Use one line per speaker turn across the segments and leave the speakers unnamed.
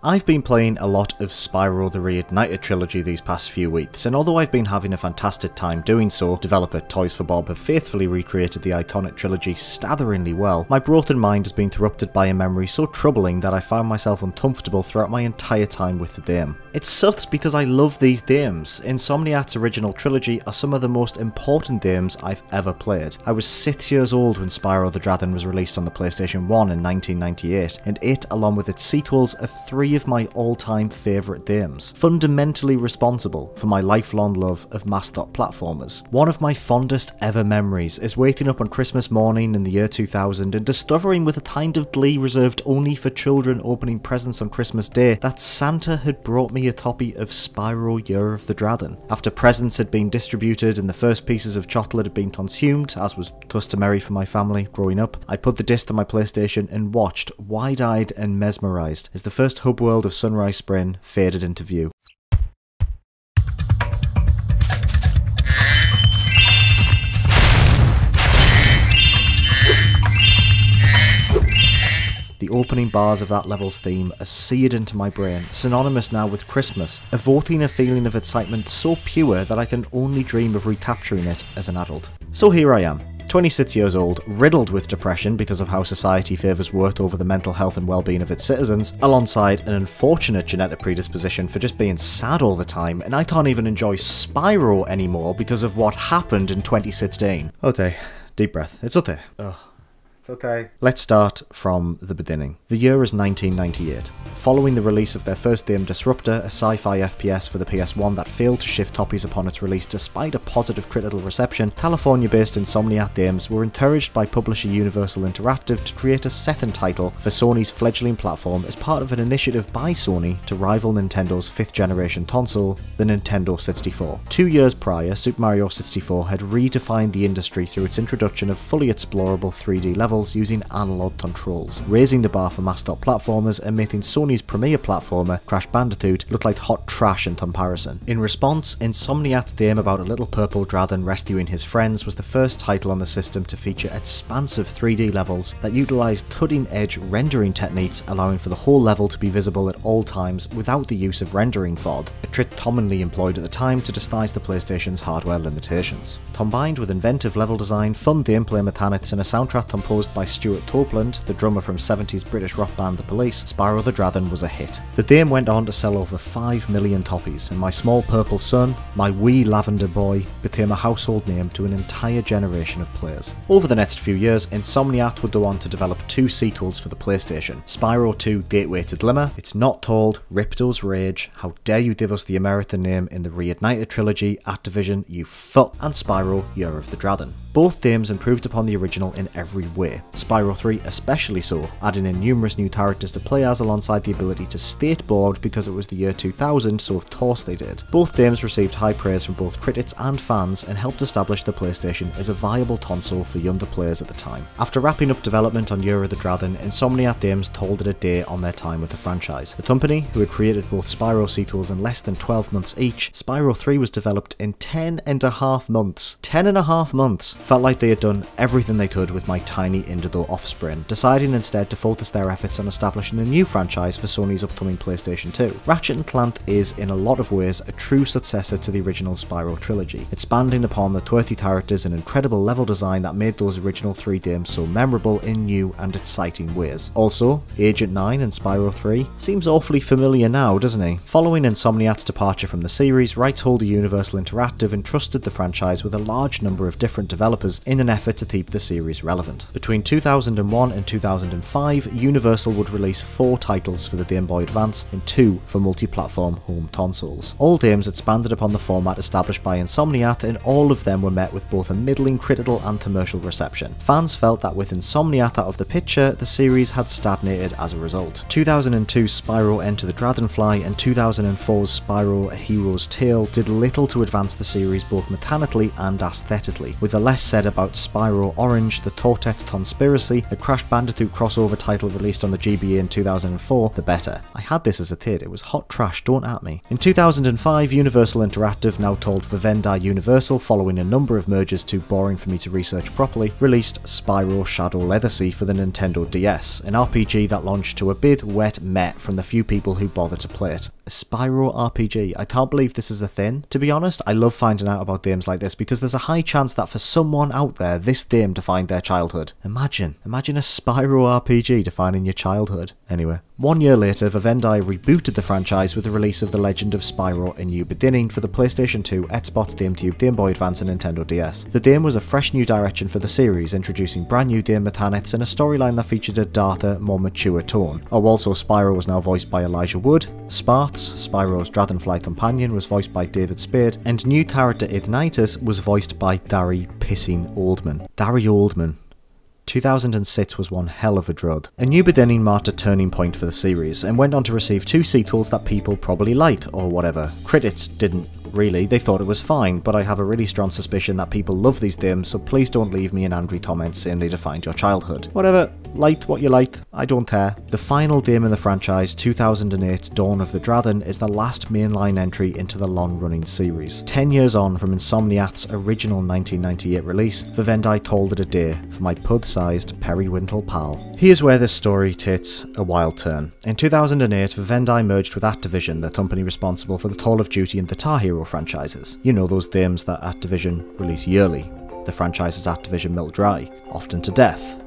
I've been playing a lot of Spyro the Reignited Trilogy these past few weeks, and although I've been having a fantastic time doing so, developer Toys for Bob have faithfully recreated the iconic trilogy staggeringly well, my broken mind has been interrupted by a memory so troubling that I found myself uncomfortable throughout my entire time with the game. It sucks because I love these games. Insomniac's original trilogy are some of the most important games I've ever played. I was 6 years old when Spyro the Dragon was released on the PlayStation 1 in 1998, and it, along with its sequels, are three of my all-time favourite games, fundamentally responsible for my lifelong love of mascot platformers. One of my fondest ever memories is waking up on Christmas morning in the year 2000 and discovering with a kind of glee reserved only for children opening presents on Christmas Day that Santa had brought me a copy of Spyro Year of the Dragon. After presents had been distributed and the first pieces of chocolate had been consumed, as was customary for my family growing up, I put the disc on my PlayStation and watched, wide-eyed and mesmerised, as the first hub world of Sunrise Spring faded into view. The opening bars of that level's theme are seared into my brain, synonymous now with Christmas, evoking a feeling of excitement so pure that I can only dream of recapturing it as an adult. So here I am, 26 years old, riddled with depression because of how society favours work over the mental health and well-being of its citizens, alongside an unfortunate genetic predisposition for just being sad all the time, and I can't even enjoy Spyro anymore because of what happened in 2016. Okay, deep breath, it's okay. Ugh. Okay. Let's start from the beginning. The year is 1998. Following the release of their first game Disruptor, a sci-fi FPS for the PS1 that failed to shift copies upon its release despite a positive critical reception, California-based Insomniac Games were encouraged by publisher Universal Interactive to create a second title for Sony's fledgling platform as part of an initiative by Sony to rival Nintendo's 5th generation console, the Nintendo 64. 2 years prior, Super Mario 64 had redefined the industry through its introduction of fully explorable 3D levels using analog controls, raising the bar for mascot platformers and making Sony's premier platformer, Crash Bandicoot, look like hot trash in comparison. In response, Insomniac's game about a little purple dragon rescuing his friends was the first title on the system to feature expansive 3D levels that utilised cutting-edge rendering techniques, allowing for the whole level to be visible at all times without the use of rendering fog, a trick commonly employed at the time to disguise the PlayStation's hardware limitations. Combined with inventive level design, fun gameplay mechanics and a soundtrack composed by Stuart Copeland, the drummer from 70s British rock band The Police, Spyro the Dragon was a hit. The game went on to sell over 5 million copies, and my small purple son, my wee lavender boy, became a household name to an entire generation of players. Over the next few years, Insomniac would go on to develop 2 sequels for the PlayStation: Spyro 2 Gateway to Glimmer, it's not called Ripto's Rage, how dare you give us the American name in the Reignited Trilogy, Activision, you fuck, and Spyro Year of the Dragon. Both games improved upon the original in every way, Spyro 3 especially so, adding in numerous new characters to play as alongside the ability to skateboard because it was the year 2000, so of course they did. Both games received high praise from both critics and fans and helped establish the PlayStation as a viable console for younger players at the time. After wrapping up development on Year of the Dragon, Insomniac Games called it a day on their time with the franchise. The company, who had created both Spyro sequels in less than 12 months each, Spyro 3 was developed in 10.5 months. 10.5 months! Felt like they had done everything they could with my tiny indigo offspring, deciding instead to focus their efforts on establishing a new franchise for Sony's upcoming PlayStation 2. Ratchet & Clank is, in a lot of ways, a true successor to the original Spyro trilogy, expanding upon the quirky characters and incredible level design that made those original 3 games so memorable in new and exciting ways. Also, Agent 9 and Spyro 3 seems awfully familiar now, doesn't he? Following Insomniac's departure from the series, rights holder Universal Interactive entrusted the franchise with a large number of different developers in an effort to keep the series relevant. Between 2001 and 2005, Universal would release 4 titles for the Game Boy Advance and 2 for multi-platform home consoles. All games expanded upon the format established by Insomniac, and all of them were met with both a middling critical and commercial reception. Fans felt that with Insomniac out of the picture, the series had stagnated as a result. 2002's Spyro Enter the Dragonfly and 2004's Spyro A Hero's Tale did little to advance the series both mechanically and aesthetically, with the less less said about Spyro Orange, the Cortex Conspiracy, a Crash Bandicoot crossover title released on the GBA in 2004, the better. I had this as a kid, it was hot trash, don't at me. In 2005, Universal Interactive, now called Vivendi Universal following a number of mergers too boring for me to research properly, released Spyro Shadow Legacy for the Nintendo DS, an RPG that launched to a bit wet meh from the few people who bothered to play it. A Spyro RPG, I can't believe this is a thing. To be honest, I love finding out about games like this because there's a high chance that for someone out there, this game defined their childhood. Imagine a Spyro RPG defining your childhood. Anyway. 1 year later, Vivendi rebooted the franchise with the release of The Legend of Spyro: A New Beginning for the PlayStation 2, Xbox, GameCube, Game Boy Advance and Nintendo DS. The game was a fresh new direction for the series, introducing brand new game mechanics and a storyline that featured a darker, more mature tone. Oh, also Spyro was now voiced by Elijah Wood, Sparks, Spyro's Dragonfly companion, was voiced by David Spade, and new character Ignitus was voiced by Gary Pissing Oldman. Gary Oldman. 2006 was one hell of a drug. A New Beginning marked a turning point for the series, and went on to receive 2 sequels that people probably liked, or whatever. Critics didn't really, they thought it was fine, but I have a really strong suspicion that people love these games, so please don't leave me in angry comments saying they defined your childhood. Whatever, liked what you liked, I don't care. The final game in the franchise, 2008's Dawn of the Dragon, is the last mainline entry into the long-running series. 10 years on from Insomniac's original 1998 release, Vivendi called it a day for my pud-sized periwinkle pal. Here's where this story takes a wild turn. In 2008, Vivendi merged with Activision, the company responsible for the Call of Duty and Guitar Hero franchises. You know, those games that Activision release yearly. The franchises Activision milk dry, often to death.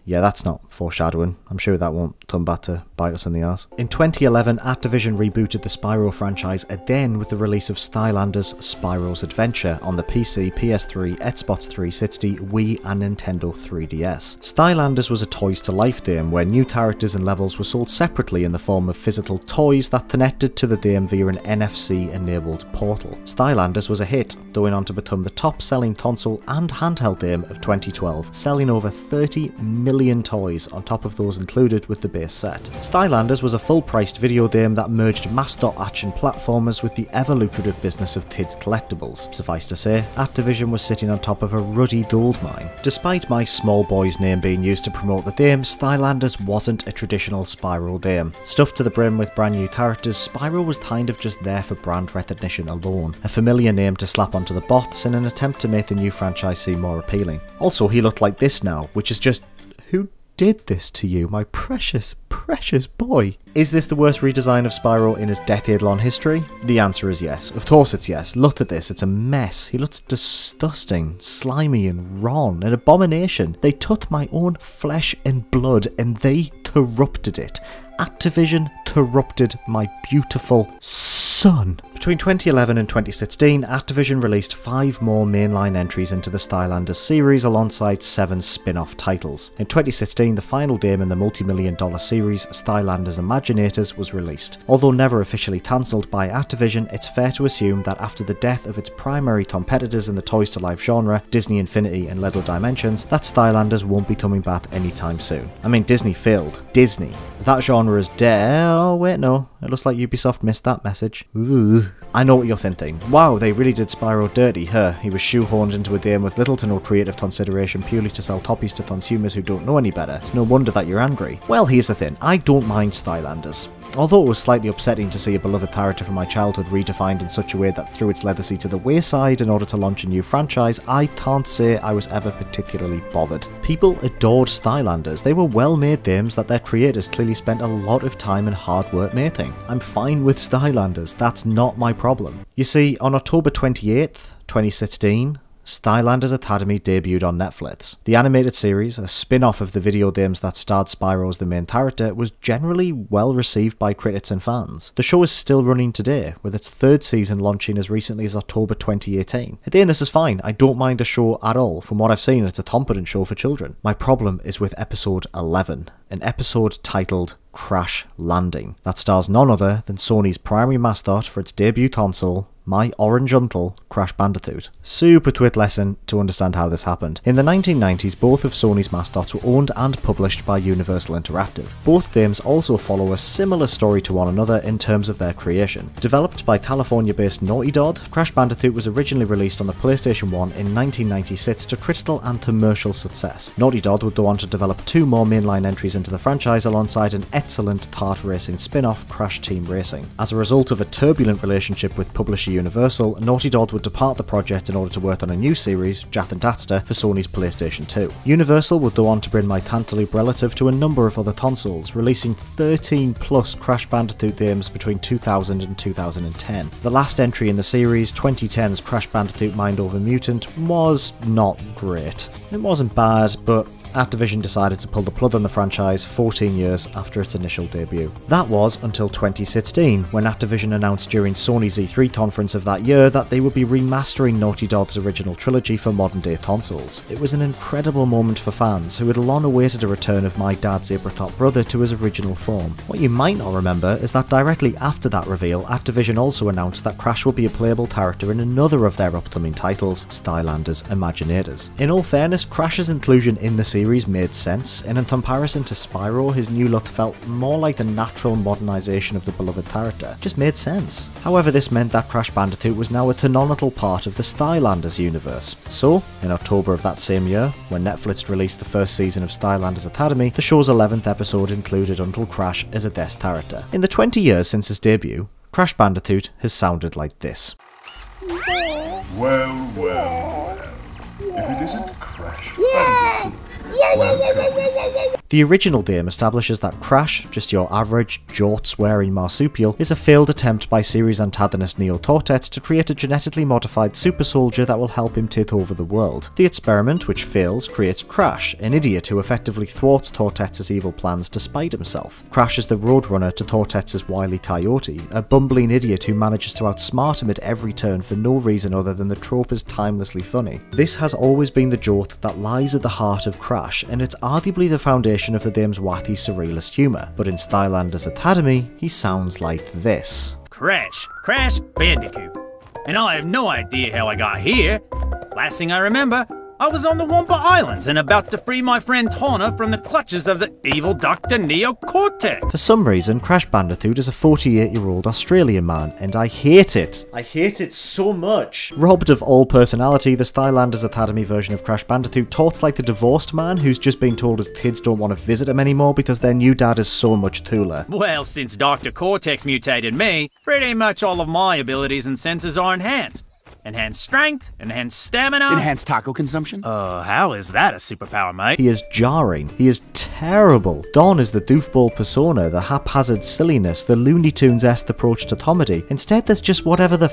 Yeah, that's not foreshadowing. I'm sure that won't come back to bite us in the arse. In 2011, Activision rebooted the Spyro franchise again with the release of Skylanders Spyro's Adventure on the PC, PS3, Xbox 360, Wii and Nintendo 3DS. Skylanders was a Toys to Life game where new characters and levels were sold separately in the form of physical toys that connected to the game via an NFC-enabled portal. Skylanders was a hit, going on to become the top-selling console and handheld game of 2012, selling over 30 million toys on top of those included with the base set. Skylanders was a full-priced video game that merged mascot action platformers with the ever-lucrative business of kids collectibles. Suffice to say, Activision was sitting on top of a ruddy goldmine. Despite my small boy's name being used to promote the game, Skylanders wasn't a traditional Spyro game. Stuffed to the brim with brand new characters, Spyro was kind of just there for brand recognition alone, a familiar name to slap onto the bots in an attempt to make the new franchise seem more appealing. Also, he looked like this now, which is just, who did this to you, my precious, precious boy? Is this the worst redesign of Spyro in his decade-long history? The answer is yes. Of course it's yes. Look at this, it's a mess. He looks disgusting, slimy and raw, an abomination. They took my own flesh and blood and they corrupted it. Activision corrupted my beautiful son. Between 2011 and 2016, Activision released 5 more mainline entries into the Skylanders series alongside 7 spin-off titles. In 2016, the final game in the multi-million-dollar series, Skylanders Imaginators, was released. Although never officially cancelled by Activision, it's fair to assume that after the death of its primary competitors in the Toys to Life genre, Disney Infinity and Lego Dimensions, that Skylanders won't be coming back anytime soon. I mean, Disney failed. Disney. That genre is dead. Oh wait, no. It looks like Ubisoft missed that message. Ugh. I know what you're thinking. Wow, they really did Spyro dirty, huh? He was shoehorned into a game with little to no creative consideration purely to sell copies to consumers who don't know any better. It's no wonder that you're angry. Well, here's the thing. I don't mind Skylanders. Although it was slightly upsetting to see a beloved character from my childhood redefined in such a way that threw its legacy to the wayside in order to launch a new franchise, I can't say I was ever particularly bothered. People adored Skylanders. They were well-made games that their creators clearly spent a lot of time and hard work making. I'm fine with Skylanders, that's not my problem. You see, on October 28th, 2016, Skylanders Academy debuted on Netflix. The animated series, a spin-off of the video games that starred Spyro as the main character, was generally well received by critics and fans. The show is still running today, with its 3rd season launching as recently as October 2018. Again, this is fine, I don't mind the show at all. From what I've seen, it's a competent show for children. My problem is with episode 11, an episode titled Crash Landing, that stars none other than Sony's primary mascot for its debut console, my orange uncle, Crash Bandicoot. Super twit lesson to understand how this happened. In the 1990s, both of Sony's mascots were owned and published by Universal Interactive. Both games also follow a similar story to one another in terms of their creation. Developed by California-based Naughty Dog, Crash Bandicoot was originally released on the PlayStation 1 in 1996 to critical and commercial success. Naughty Dog would go on to develop 2 more mainline entries into the franchise alongside an excellent kart racing spin-off, Crash Team Racing. As a result of a turbulent relationship with publisher Universal, Naughty Dog would depart the project in order to work on a new series, Jak and Daxter, for Sony's PlayStation 2. Universal would go on to bring my Tantalube relative to a number of other consoles, releasing 13 plus Crash Bandicoot games between 2000 and 2010. The last entry in the series, 2010's Crash Bandicoot Mind Over Mutant, was not great. It wasn't bad, but Activision decided to pull the plug on the franchise 14 years after its initial debut. That was until 2016, when Activision announced during Sony's E3 conference of that year that they would be remastering Naughty Dog's original trilogy for modern-day consoles. It was an incredible moment for fans who had long awaited a return of my dad's apricot brother to his original form. What you might not remember is that directly after that reveal, Activision also announced that Crash will be a playable character in another of their upcoming titles, Skylanders Imaginators. In all fairness, Crash's inclusion in the series made sense, and in comparison to Spyro, his new look felt more like the natural modernisation of the beloved character. Just made sense. However, this meant that Crash Bandicoot was now a canonical part of the Skylanders universe. So, in October of that same year, when Netflix released the first season of Skylanders Academy, the show's 11th episode included Uncle Crash as a guest character. In the 20 years since his debut, Crash Bandicoot has sounded like this.
Well, well, well. If it isn't Crash Bandicoot.
The original game establishes that Crash, just your average, jort-swearing marsupial, is a failed attempt by series antagonist Neo Cortex to create a genetically modified super soldier that will help him take over the world. The experiment, which fails, creates Crash, an idiot who effectively thwarts Cortex's evil plans despite himself. Crash is the roadrunner to Cortex's wily coyote, a bumbling idiot who manages to outsmart him at every turn for no reason other than the trope is timelessly funny. This has always been the jolt that lies at the heart of Crash, and it's arguably the foundation of the game's wacky surrealist humour, but in Skylanders Academy, he sounds like this.
Crash Bandicoot. And I have no idea how I got here. Last thing I remember, I was on the Wampa Islands and about to free my friend Tawna from the clutches of the evil Dr. Neo Cortex.
For some reason, Crash Bandicoot is a 48-year-old Australian man, and I hate it. I hate it so much. Robbed of all personality, the Skylanders Academy version of Crash Bandicoot talks like the divorced man who's just been told his kids don't want to visit him anymore because their new dad is so much cooler.
Well, since Dr. Cortex mutated me, pretty much all of my abilities and senses are enhanced. Enhanced strength, enhanced stamina.
Enhanced taco consumption?
How is that a superpower, mate?
He is jarring. He is terrible. Dawn is the doofball persona, the haphazard silliness, the Looney Tunes-esque approach to comedy. Instead, there's just whatever the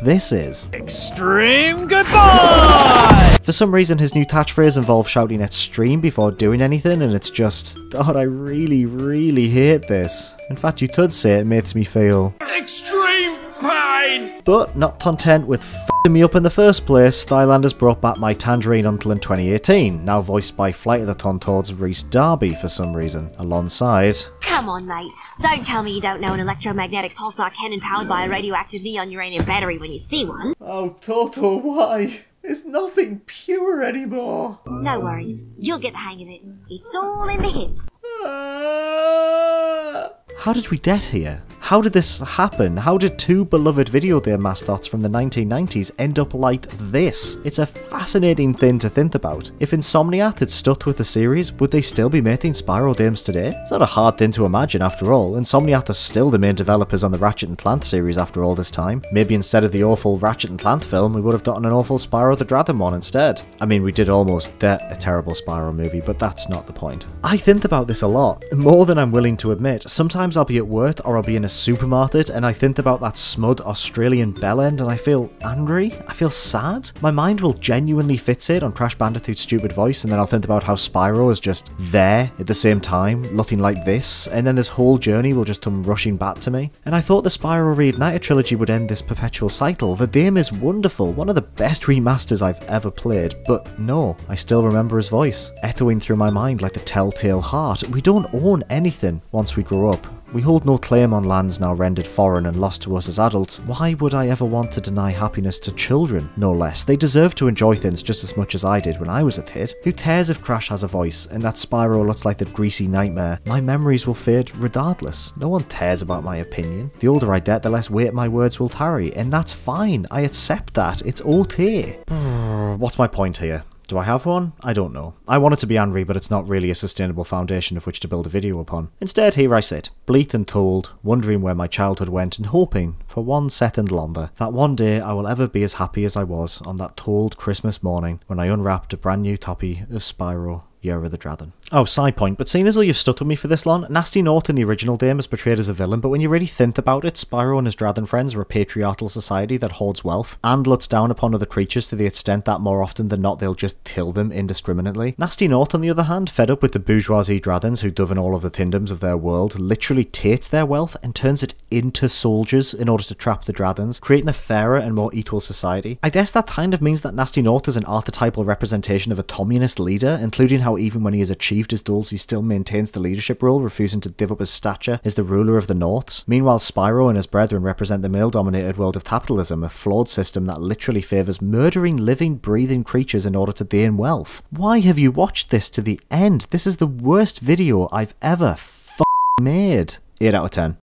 this is.
Extreme goodbye!
For some reason, his new catchphrase involves shouting extreme before doing anything, and it's just, God, I really, really hate this. In fact, you could say it makes me feel
extreme pain!
But not content with f***ing me up in the first place, Skylanders brought back my Tangerine Uncle in 2018, now voiced by Flight of the Conchords' Rhys Darby for some reason, alongside...
Come on, mate. Don't tell me you don't know an electromagnetic pulsar cannon powered by a radioactive neon uranium battery when you see one.
Oh, Toto, why? There's nothing pure anymore.
No worries. You'll get the hang of it. It's all in the hips.
How did we get here? How did this happen? How did two beloved video game mascots from the 1990s end up like this? It's a fascinating thing to think about. If Insomniac had stuck with the series, would they still be making Spyro games today? It's not a hard thing to imagine after all. Insomniac are still the main developers on the Ratchet & Clank series after all this time. Maybe instead of the awful Ratchet & Clank film, we would have gotten an awful Spyro the Dragon one instead. I mean, we did almost get a terrible Spyro movie, but that's not the point. I think about this a lot, more than I'm willing to admit. Sometimes I'll be at work or I'll be in a supermarket and I think about that smug Australian bellend and I feel angry, I feel sad. My mind will genuinely fixate on Crash Bandicoot's stupid voice, and then I'll think about how Spyro is just there at the same time, looking like this, and then this whole journey will just come rushing back to me. And I thought the Spyro Reignited Trilogy would end this perpetual cycle. The game is wonderful, one of the best remasters I've ever played, but no, I still remember his voice, echoing through my mind like the telltale heart. We don't own anything once we grow up. We hold no claim on lands now rendered foreign and lost to us as adults. Why would I ever want to deny happiness to children, no less? They deserve to enjoy things just as much as I did when I was a kid. Who cares if Crash has a voice and that Spyro looks like the greasy nightmare? My memories will fade regardless. No one cares about my opinion. The older I get, the less weight my words will carry, and that's fine. I accept that. It's okay. What's my point here? Do I have one? I don't know. I want it to be angry, but it's not really a sustainable foundation of which to build a video upon. Instead, here I sit, bleak and cold, wondering where my childhood went and hoping, for 1 second longer, that one day I will ever be as happy as I was on that cold Christmas morning when I unwrapped a brand new copy of Spyro Year of the Dragon. Oh, side point, but seeing as though you've stuck with me for this long, Nasty North in the original game is portrayed as a villain, but when you really think about it, Spyro and his Dragon friends are a patriarchal society that hoards wealth and looks down upon other creatures to the extent that more often than not they'll just kill them indiscriminately. Nasty North, on the other hand, fed up with the bourgeoisie Dragons who govern all of the kingdoms of their world, literally takes their wealth and turns it into soldiers in order to trap the Dragons, creating a fairer and more equal society. I guess that kind of means that Nasty North is an archetypal representation of a communist leader, including how even when he has achieved his goals he still maintains the leadership role, refusing to give up his stature as the ruler of the Norths. Meanwhile, Spyro and his brethren represent the male-dominated world of capitalism, a flawed system that literally favours murdering living, breathing creatures in order to gain wealth. Why have you watched this to the end? This is the worst video I've ever made. 8 out of 10.